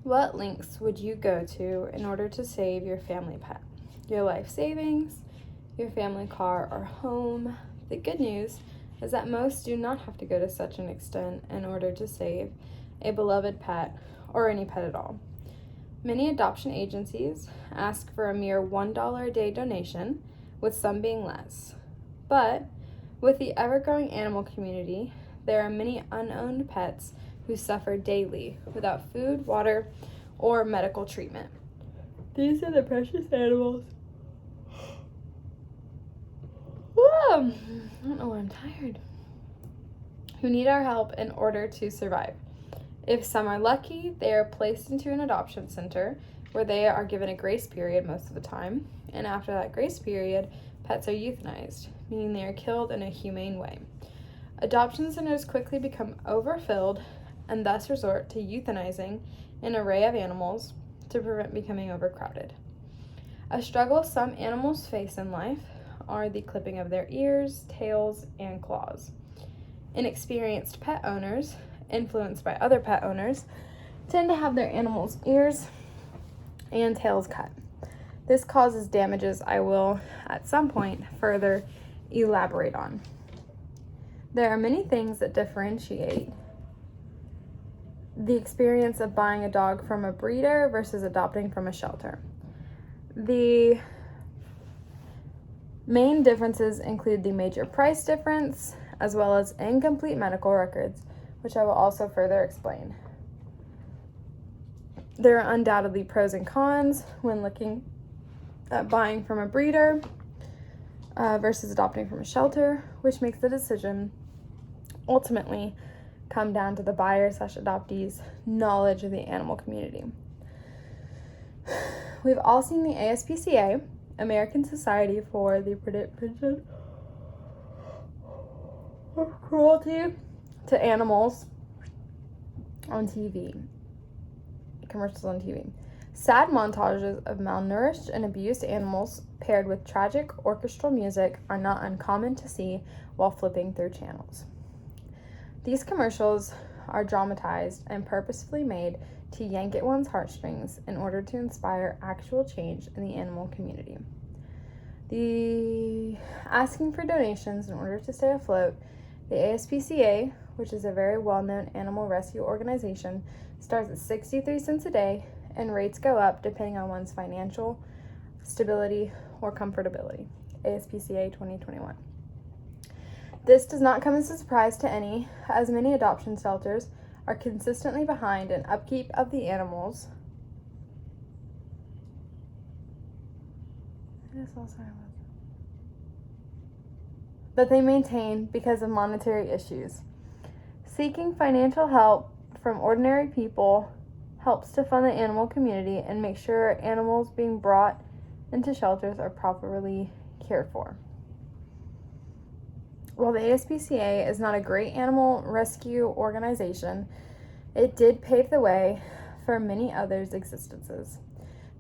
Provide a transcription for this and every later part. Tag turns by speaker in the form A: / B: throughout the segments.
A: What lengths would you go to in order to save your family pet? Your life savings, your family car, or home? The good news is that most do not have to go to such an extent in order to save a beloved pet or any pet at all. Many adoption agencies ask for a mere $1 a day donation, with some being less. But with the ever-growing animal community, there are many unowned pets who suffer daily without food, water, or medical treatment. These are the precious animals. I don't know why I'm tired. Who need our help in order to survive. If some are lucky, they are placed into an adoption center where they are given a grace period most of the time, and after that grace period, pets are euthanized, meaning they are killed in a humane way. Adoption centers quickly become overfilled and thus resort to euthanizing an array of animals to prevent becoming overcrowded. A struggle some animals face in life are the clipping of their ears, tails, and claws. Inexperienced pet owners, influenced by other pet owners, tend to have their animals' ears and tails cut. This causes damages I will, at some point, further elaborate on. There are many things that differentiate the experience of buying a dog from a breeder versus adopting from a shelter. The main differences include the major price difference, as well as incomplete medical records, which I will also further explain. There are undoubtedly pros and cons when looking at buying from a breeder versus adopting from a shelter, which makes the decision ultimately come down to the buyer/adoptee's knowledge of the animal community. We've all seen the ASPCA, American Society for the Prevention of Cruelty to Animals, on TV, commercials on TV. Sad montages of malnourished and abused animals paired with tragic orchestral music are not uncommon to see while flipping through channels. These commercials are dramatized and purposefully made to yank at one's heartstrings in order to inspire actual change in the animal community. The asking for donations in order to stay afloat, the ASPCA, which is a very well-known animal rescue organization, starts at 63 cents a day, and rates go up depending on one's financial stability or comfortability. ASPCA 2021. This does not come as a surprise to any, as many adoption shelters are consistently behind in upkeep of the animals. That they maintain because of monetary issues. Seeking financial help from ordinary people helps to fund the animal community and make sure animals being brought into shelters are properly cared for. While the ASPCA is not a great animal rescue organization, it did pave the way for many others' existences.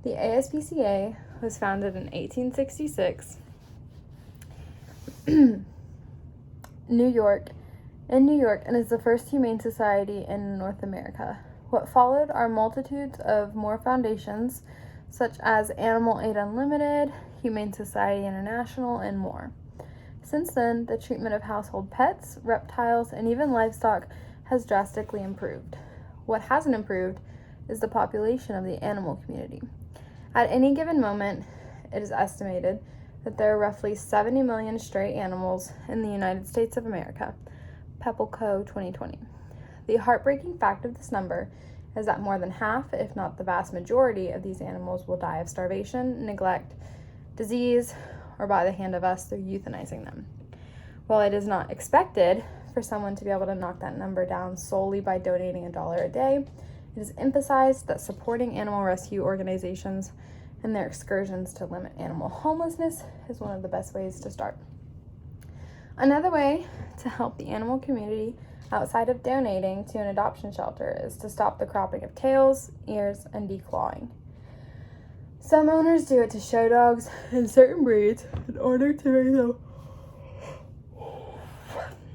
A: The ASPCA was founded in 1866 in New York, and is the first humane society in North America. What followed are multitudes of more foundations, such as Animal Aid Unlimited, Humane Society International, and more. Since then, the treatment of household pets, reptiles, and even livestock has drastically improved. What hasn't improved is the population of the animal community. At any given moment, it is estimated that there are roughly 70 million stray animals in the United States of America. PepleCo 2020. The heartbreaking fact of this number is that more than half, if not the vast majority, of these animals will die of starvation, neglect, disease, or by the hand of us through euthanizing them. While it is not expected for someone to be able to knock that number down solely by donating $1 a day, it is emphasized that supporting animal rescue organizations and their excursions to limit animal homelessness is one of the best ways to start. Another way to help the animal community outside of donating to an adoption shelter is to stop the cropping of tails, ears, and declawing. Some owners do it to show dogs and certain breeds in order to make them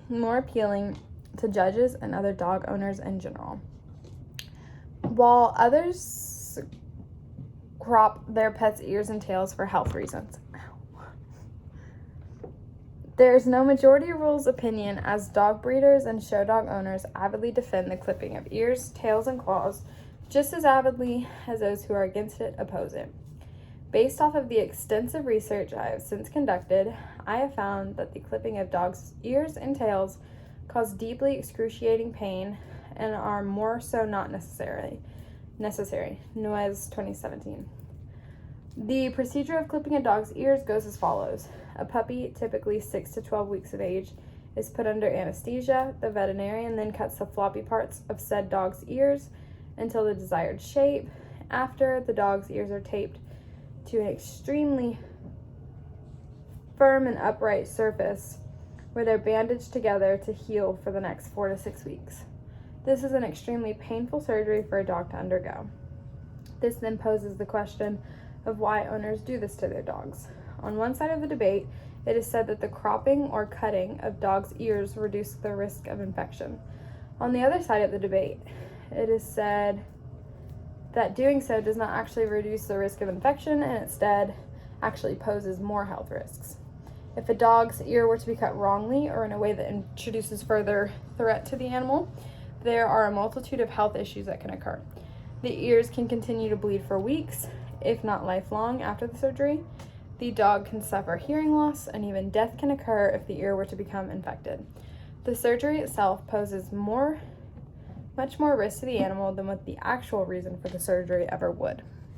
A: more appealing to judges and other dog owners in general. while others crop their pets' ears and tails for health reasons. There is no majority rules opinion, as dog breeders and show dog owners avidly defend the clipping of ears, tails, and claws just as avidly as those who are against it oppose it. Based off of the extensive research I have since conducted, I have found that the clipping of dogs' ears and tails cause deeply excruciating pain and are more so not necessary. Nuez 2017. The procedure of clipping a dog's ears goes as follows. A puppy, typically 6 to 12 weeks of age, is put under anesthesia. The veterinarian then cuts the floppy parts of said dog's ears until the desired shape. After, the dog's ears are taped to an extremely firm and upright surface where they're bandaged together to heal for the next 4 to 6 weeks. This is an extremely painful surgery for a dog to undergo. This then poses the question of why owners do this to their dogs. On one side of the debate, it is said that the cropping or cutting of dogs' ears reduces the risk of infection. On the other side of the debate, it is said that doing so does not actually reduce the risk of infection and instead actually poses more health risks. If a dog's ear were to be cut wrongly or in a way that introduces further threat to the animal, there are a multitude of health issues that can occur. The ears can continue to bleed for weeks, if not lifelong, after the surgery. The dog can suffer hearing loss, and even death can occur if the ear were to become infected. The surgery itself poses much more risk to the animal than what the actual reason for the surgery ever would.